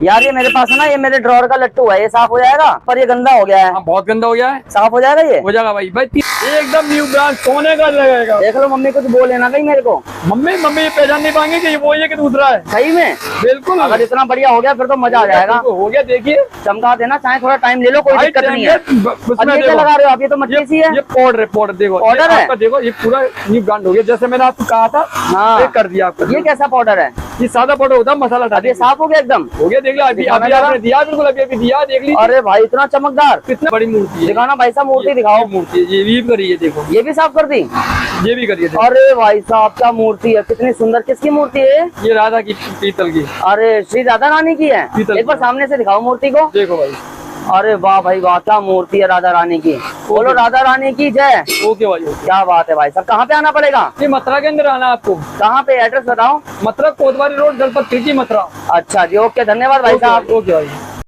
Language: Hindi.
यार ये मेरे पास है ना, ये मेरे ड्रॉर का लट्टू है, ये साफ हो जाएगा? पर ये गंदा हो गया है। हाँ, बहुत गंदा हो गया है। साफ हो जाएगा? ये हो जाएगा भाई। एकदम न्यू ब्रांड सोने का लगेगा। देख लो, मम्मी कुछ बोल लेना भाई मेरे को। मम्मी ये पहचान नहीं पाएंगे कि ये वो है कि दूसरा है। सही में? बिल्कुल। अगर इतना बढ़िया हो गया फिर तो मजा आ जाएगा। हो गया, देखिए चमका देना, चाहे थोड़ा टाइम ले लो, कोई दिक्कत नहीं है। उसमें ये क्या लगा रहे हो आप? ये तो मट्टी सी है। ये पाउडर देखो, पाउडर है? देखो ये पूरा न्यू ब्रांड हो गया। जैसे मैंने आपको कहा था, हाँ कर दिया आपको। ये कैसा पाउडर है? ये सादा पाउडर होता है, मसाला डाल। ये साफ हो गया एकदम? हो गया, देख लो अभी आपने दिया, बिल्कुल अभी दिया, देख लीजिए। अरे भाई इतना चमकदार, कितना बड़ी मूर्ति है। दिखाना भाई साहब, मूर्ति दिखाओ। मूर्ति ये भी करिए, देखो ये भी साफ कर दी? ये भी करिए। अरे भाई साहब क्या मूर्ति है, कितनी सुंदर। किसकी मूर्ति है? ये राधा की, पीतल की। अरे श्री राधा रानी की है? एक बार सामने से दिखाओ मूर्ति को। देखो भाई। अरे वाह भाई वाह, क्या मूर्ति है राधा रानी की। बोलो राधा रानी की जय। ओके भाई। क्या बात है भाई साहब। कहाँ पे आना पड़ेगा? ये मथुरा के अंदर आना है आपको। कहाँ पे? एड्रेस बताओ। मथुरा कोतवाली रोड, दलपत खिड़की, मथुरा। अच्छा जी, ओके, धन्यवाद भाई साहब। ओके भाई।